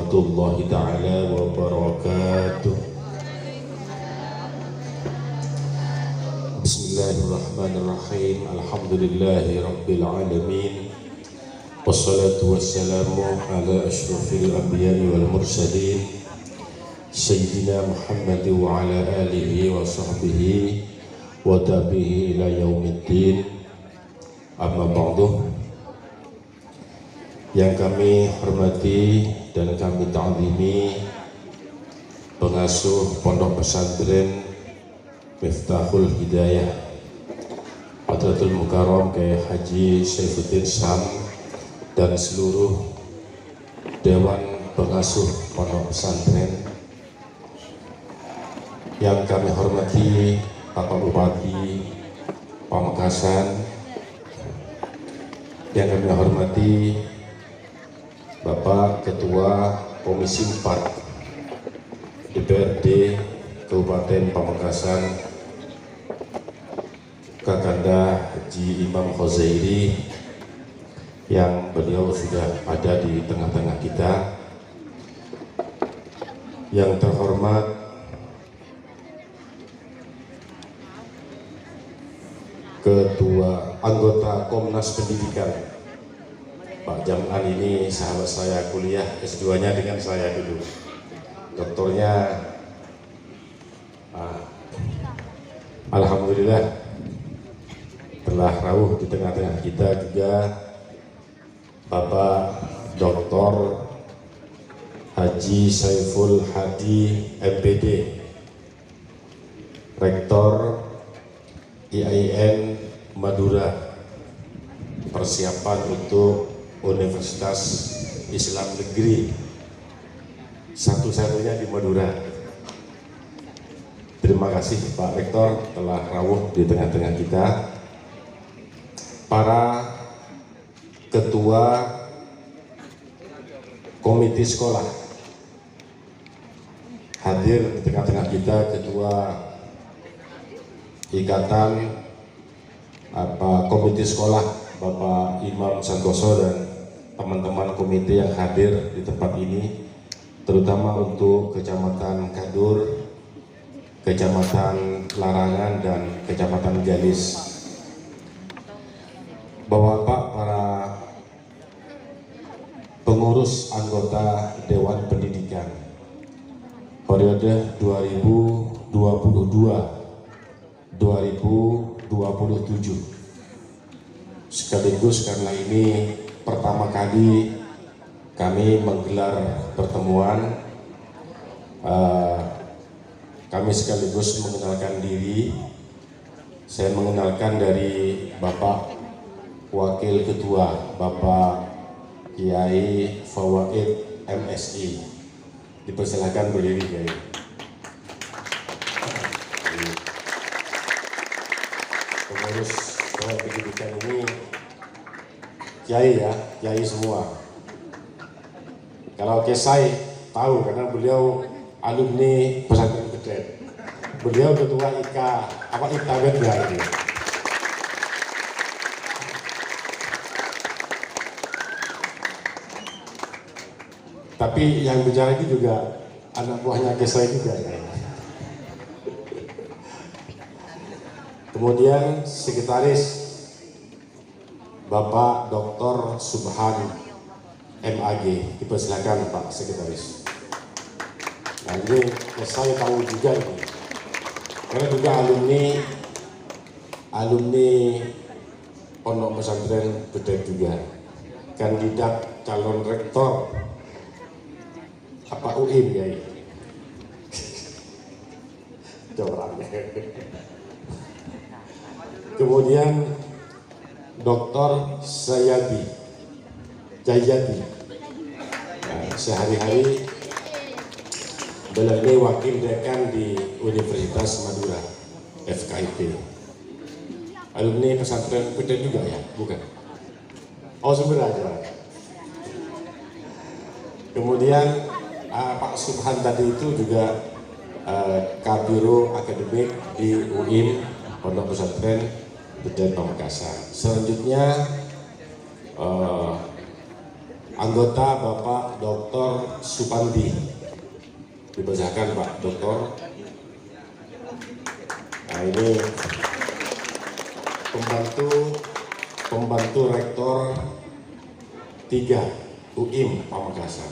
warahmatullahi ta'ala wabarakatuh. Bismillahirrahmanirrahim. Alhamdulillahi rabbil alamin. Wassalatu wassalamu ala ashrafil anbiya'i wal mursalin Sayyidina Muhammad wa ala alihi wa sahbihi wa tabihi ila yaumiddin. Amma ba'du. Yang kami hormati dan kami ta'zimi pengasuh Pondok Pesantren Miftahul Hidayah Hadratul Mukarram Kiai Haji Saifuddin Sam dan seluruh Dewan Pengasuh Pondok Pesantren. Yang kami hormati Bapak Bupati Pamekasan, yang kami hormati Bapak Ketua Komisi 4 DPRD Kabupaten Pamekasan, Kakanda Haji Imam Khozairi, yang beliau sudah ada di tengah-tengah kita. Yang terhormat Ketua Anggota Komnas Pendidikan Pak Jam'an, ini sahabat saya kuliah S2-nya dengan saya dulu. Doktornya alhamdulillah telah rawuh di tengah-tengah kita juga Bapak Dr. Haji Saiful Hadi MPD, Rektor IAIN Madura, persiapan untuk Universitas Islam Negeri satu-satunya di Madura. Terima kasih Pak Rektor telah rawuh di tengah-tengah kita. Para ketua komite sekolah hadir di tengah-tengah kita, Ketua Ikatan Komite Sekolah Bapak Imam Santoso dan teman-teman komite yang hadir di tempat ini, terutama untuk Kecamatan Kadur, Kecamatan Larangan, dan Kecamatan Galis. Bapak-bapak, para pengurus anggota Dewan Pendidikan periode 2022-2027, sekaligus karena ini pertama kali kami menggelar pertemuan, kami sekaligus mengenalkan diri. Saya mengenalkan dari Bapak Wakil Ketua, Bapak Kiai Fawaid MSI. Dipersilakan berdiri, Kiai. Pengurus Dewan Pendidikan ini Kiai ya, Kiai semua. Kalau Kesai tahu karena beliau alumni Pesantren Gede. Beliau ketua IKWet ya ini. Tapi yang bicara itu juga anak buahnya Kesai juga ya. Kemudian sekretaris Bapak Dr. Subhan MAG, dipersilakan Pak Sekretaris. Nah ini saya tahu juga ini, karena juga alumni Pondok Pesantren Gede juga, kandidat calon rektor UIN ya ini. Kemudian Dr. Jayadi, nah, sehari-hari beliau ini wakil dekan di Universitas Madura FKIP. Alumni pesantren Gede juga ya, bukan? Oh Sumber aja. Kemudian Pak Subhan tadi itu juga Kabiro Akademik di UIN Pondok Pesantren Gede Pamekasan. Selanjutnya anggota Bapak Dr. Supandi. Dibacakan Pak Dr. Nah, ini pembantu rektor 3 UIM Pamekasan,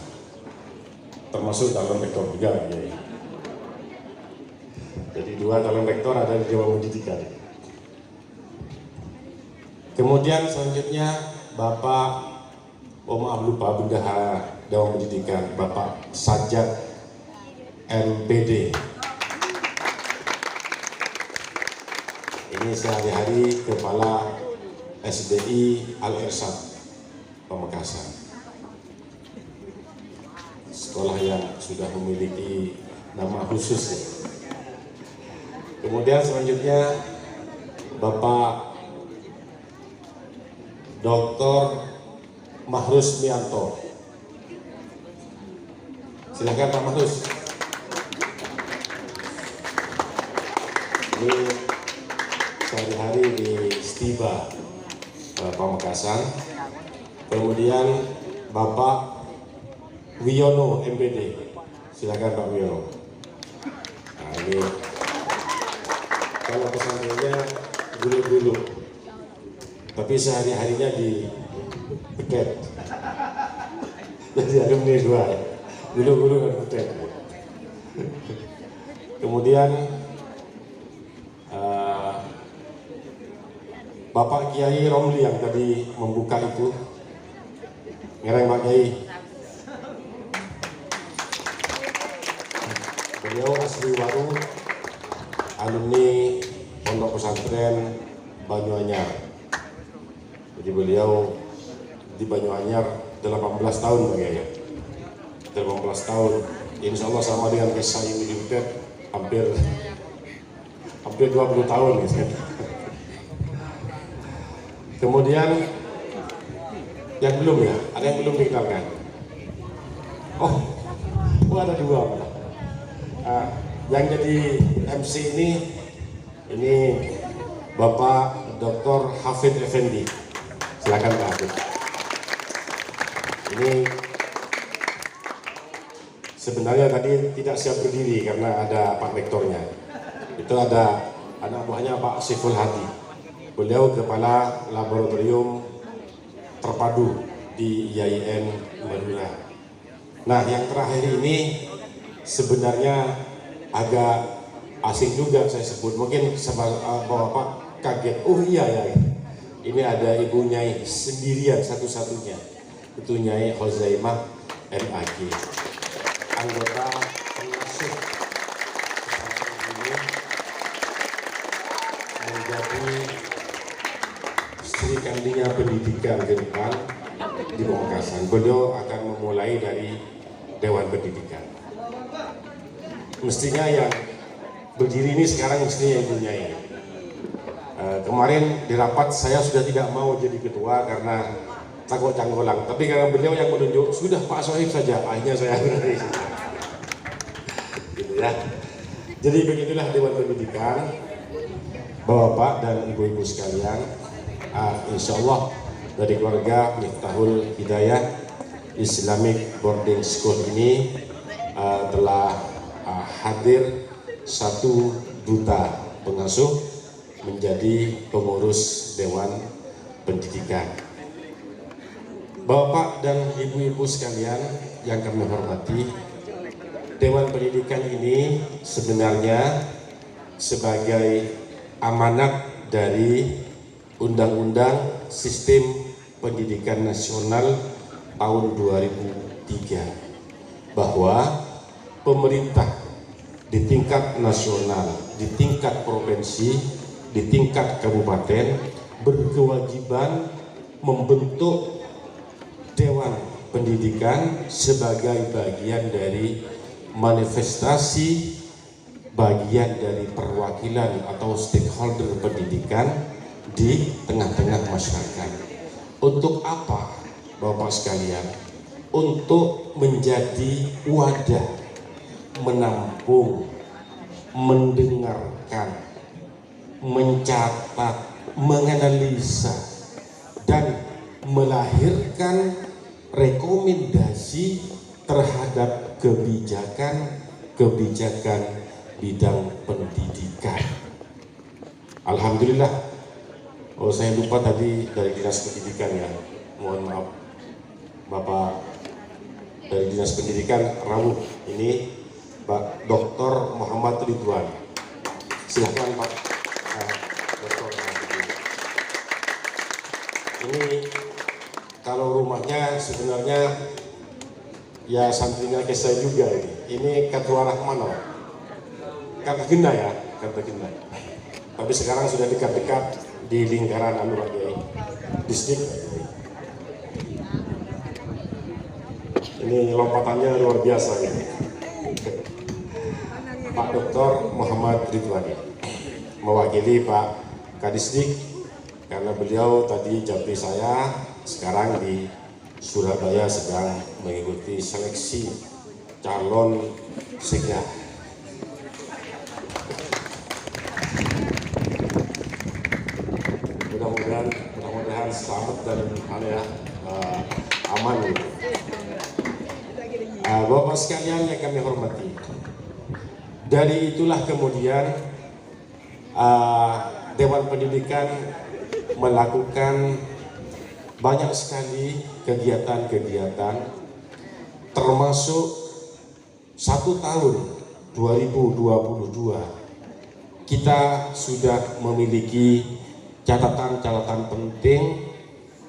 termasuk calon rektor juga ya. Jadi 2 calon rektor ada di Dewan Pendidikan. Kemudian selanjutnya Bapak, maaf lupa, Bendahara Dewan Pendidikan Bapak Sajat MPD. Ini sehari-hari Kepala SDI Al-Irsyad Pamekasan, sekolah yang sudah memiliki nama khusus ya. Kemudian selanjutnya Bapak Dr. Mahrus Mianto. Silakan Pak Mahrus. Ini sehari-hari di Stiba Pamekasan. Kemudian Bapak Wiono MPD. Silakan Pak Wiono. Nah, ini kalau pesantrennya dulu, tapi sehari-harinya di Peket. Jadi ada menit 2 ya. Dulu kan Peket. Kemudian Bapak Kiai Romli yang tadi membuka itu, ngereng Pak Kiai. Beliau asli Waru, alumni Pondok Pesantren Banyuanyar. Jadi beliau di Banyuanyar 18 tahun Pak Kiai. 18 tahun. Insya Allah sama dengan kisah ini di Peket, hampir 20 tahun gitu. Kemudian yang belum ya, ada yang belum dikenalkan. Oh ada 2. Yang jadi MC ini Bapak Dr. Hafid Effendi. Silakan Pak Hafid. Ini sebenarnya tadi tidak siap berdiri karena ada Pak Rektornya. Itu ada anak buahnya Pak Siful Hadi. Beliau Kepala Laboratorium Terpadu di IAIN Madura. Nah, yang terakhir ini sebenarnya agak asing juga saya sebut. Mungkin Bapak kaget. Oh iya ya, ini ada Ibu Nyai sendirian satu-satunya. Itu Nyai Hozaimah MAG, anggota pengasuh ini, menjadi Sri Kandinya pendidikan ke depan di Pamekasan. Beliau akan memulai dari Dewan Pendidikan. Mestinya yang berdiri ini sekarang mestinya Ibu Nyai. Kemarin di rapat saya sudah tidak mau jadi ketua karena takut canggolang. Tapi karena beliau yang menunjuk, sudah Pak Sohib saja. Akhirnya saya berani. Gitu ya. Jadi begitulah Dewan Pendidikan, Bapak dan Ibu-ibu sekalian. Insya Allah dari keluarga Miftahul Hidayah Islamic Boarding School ini telah hadir 1 duta pengasuh menjadi pengurus Dewan Pendidikan. Bapak dan ibu-ibu sekalian yang kami hormati, Dewan Pendidikan ini sebenarnya sebagai amanat dari Undang-Undang Sistem Pendidikan Nasional tahun 2003 bahwa pemerintah di tingkat nasional, di tingkat provinsi, di tingkat kabupaten berkewajiban membentuk Dewan Pendidikan sebagai bagian dari manifestasi, bagian dari perwakilan atau stakeholder pendidikan di tengah-tengah masyarakat. Untuk apa, Bapak sekalian? Untuk menjadi wadah, menampung, mendengarkan, mencatat, menganalisa, dan melahirkan rekomendasi terhadap kebijakan bidang pendidikan. Alhamdulillah. Oh, saya lupa tadi dari Dinas Pendidikan ya. Mohon maaf, Bapak dari Dinas Pendidikan Rawuh ini, Pak Dr. Muhammad Ridwan. Silakan Pak Dr. Ini kalau rumahnya sebenarnya ya santrinya Kesa juga ini. Ini Ketua Rahmano, Kartagena ya, Kartagena. Tapi sekarang sudah dekat-dekat di lingkaran distrik. Ini lompatannya luar biasa ya. Pak Dr. Muhammad Ridwan mewakili Pak Kadisdik karena beliau tadi japri saya, sekarang di Surabaya sedang mengikuti seleksi calon sekda. Mudah-mudahan selamat dan aman. Bapak sekalian yang kami hormati, dari itulah kemudian Dewan Pendidikan melakukan banyak sekali kegiatan-kegiatan, termasuk 1 tahun 2022 kita sudah memiliki catatan-catatan penting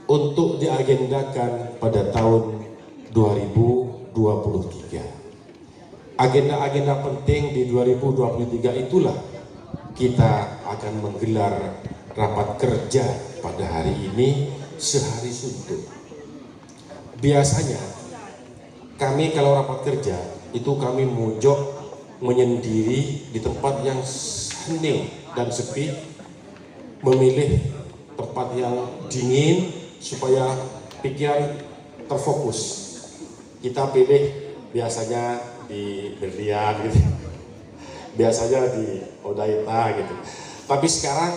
untuk diagendakan pada tahun 2023. Agenda-agenda penting di 2023 itulah kita akan menggelar rapat kerja pada hari ini sehari suntuk. Biasanya kami kalau rapat kerja itu kami mojok menyendiri di tempat yang hening dan sepi, memilih tempat yang dingin supaya pikiran terfokus. Kita pilih biasanya di Berlian gitu, biasanya di Odaita gitu. Tapi sekarang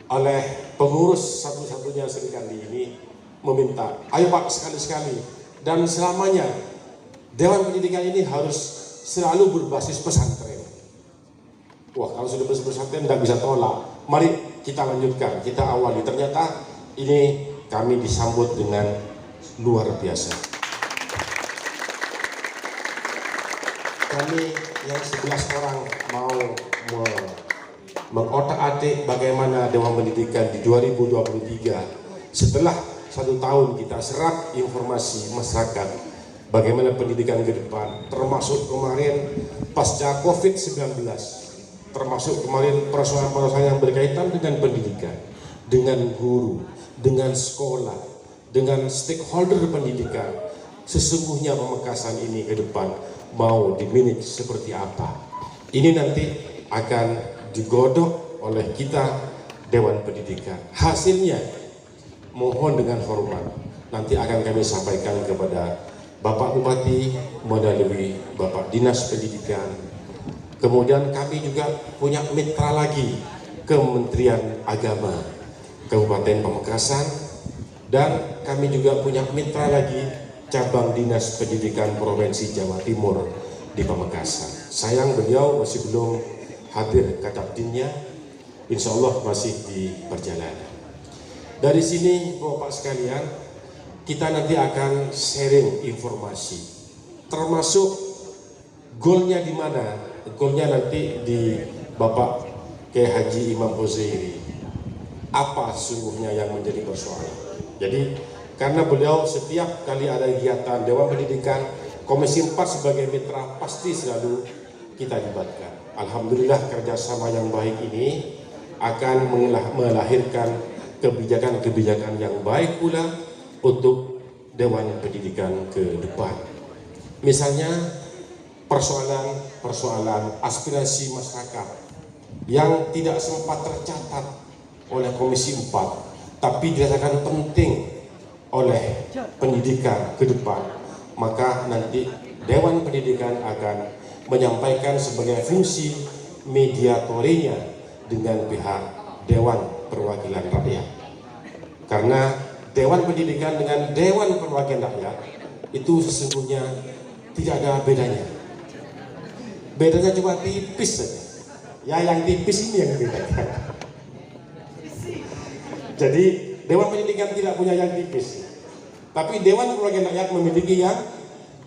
oleh pengurus satu-satunya Serikandi ini meminta, ayo Pak sekali-sekali dan selamanya Dewan Pendidikan ini harus selalu berbasis pesantren. Wah, kalau sudah berbasis pesantren tidak bisa tolak. Mari kita lanjutkan, kita awali. Ternyata ini kami disambut dengan luar biasa. Kami yang 11 orang mau mengotak-atik bagaimana Dewan Pendidikan di 2023 setelah 1 tahun kita serap informasi masyarakat bagaimana pendidikan ke depan, termasuk kemarin pasca COVID-19, termasuk kemarin persoalan-persoalan yang berkaitan dengan pendidikan, dengan guru, dengan sekolah, dengan stakeholder pendidikan. Sesungguhnya Pamekasan ini ke depan mau dimanage seperti apa. Ini nanti akan digodok oleh kita Dewan Pendidikan. Hasilnya mohon dengan hormat nanti akan kami sampaikan kepada Bapak Bupati melalui Bapak Dinas Pendidikan. Kemudian kami juga punya mitra lagi, Kementerian Agama Kabupaten Pamekasan, dan kami juga punya mitra lagi Cabang Dinas Pendidikan Provinsi Jawa Timur di Pamekasan. Sayang beliau masih belum hadir kadapdinnya, insya Allah masih di perjalanan. Dari sini Bapak sekalian, kita nanti akan sharing informasi, termasuk goalnya di mana. Goalnya nanti di Bapak Kiai Haji Imam Huzairi. Apa sesungguhnya yang menjadi persoalan? Jadi karena beliau setiap kali ada kegiatan Dewan Pendidikan, Komisi 4 sebagai mitra pasti selalu kita libatkan. Alhamdulillah kerjasama yang baik ini akan melahirkan kebijakan-kebijakan yang baik pula untuk Dewan Pendidikan ke depan. Misalnya persoalan aspirasi masyarakat yang tidak sempat tercatat oleh Komisi 4 tapi dirasakan penting oleh pendidikan ke depan, maka nanti Dewan Pendidikan akan menyampaikan sebagai fungsi mediatorinya dengan pihak Dewan Perwakilan Rakyat. Karena Dewan Pendidikan dengan Dewan Perwakilan Rakyat itu sesungguhnya tidak ada bedanya. Bedanya cuma tipis saja. Ya, yang tipis ini yang dibedakan. Jadi Dewan Pendidikan tidak punya yang tipis, tapi Dewan Perwakilan Rakyat memiliki yang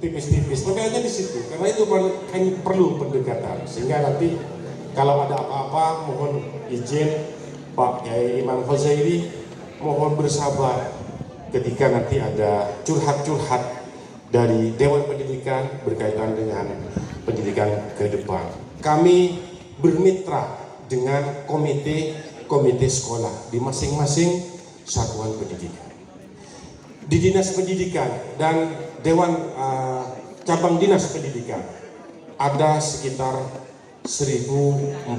tipis-tipis. Perbedaannya di situ. Karena itu perlu pendekatan. Sehingga nanti kalau ada apa-apa, mohon izin Pak Kiai Imam Khuzairi, mohon bersabar ketika nanti ada curhat-curhat dari Dewan Pendidikan berkaitan dengan pendidikan ke depan. Kami bermitra dengan komite sekolah di masing-masing satuan pendidikan. Di Dinas Pendidikan dan Dewan Cabang Dinas Pendidikan ada sekitar 1.420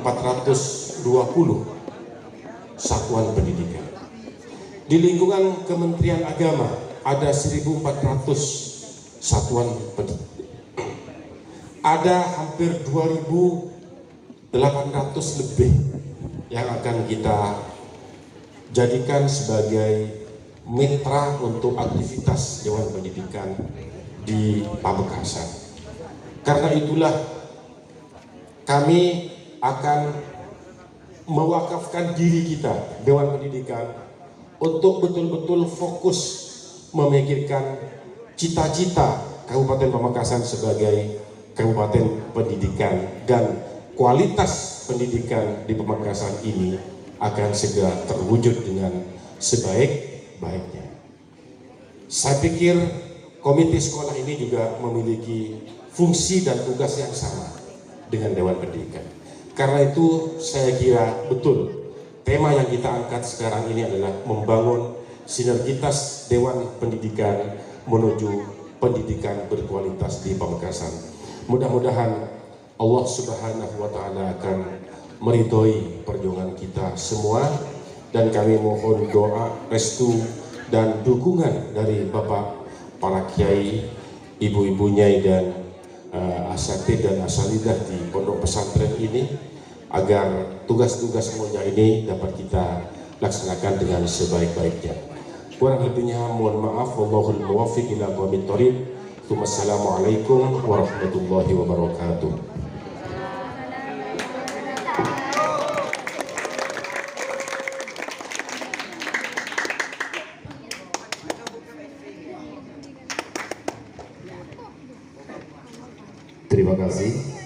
satuan pendidikan. Di lingkungan Kementerian Agama ada 1.400 satuan pendidikan. Ada hampir 2.800 lebih yang akan kita jadikan sebagai mitra untuk aktivitas Dewan Pendidikan di Pamekasan. Karena itulah kami akan mewakafkan diri kita, Dewan Pendidikan, untuk betul-betul fokus memikirkan cita-cita Kabupaten Pamekasan sebagai Kabupaten Pendidikan, dan kualitas pendidikan di Pamekasan ini akan segera terwujud dengan sebaik-baiknya. Saya pikir komite sekolah ini juga memiliki fungsi dan tugas yang sama dengan Dewan Pendidikan. Karena itu saya kira betul tema yang kita angkat sekarang ini adalah membangun sinergitas Dewan Pendidikan menuju pendidikan berkualitas di Pamekasan. Mudah-mudahan Allah Subhanahu wa Ta'ala akan meridhoi perjuangan kita semua, dan kami mohon doa, restu, dan dukungan dari Bapak para kiai, ibu-ibu nyai, dan asatidz dan asalidah di pondok pesantren ini, agar tugas-tugas mulia ini dapat kita laksanakan dengan sebaik-baiknya. Kurang lebihnya mohon maaf. Wallahul muwaffiq ila aqwamit thoriq. Wassalamualaikum warahmatullahi wabarakatuh. Terima kasih.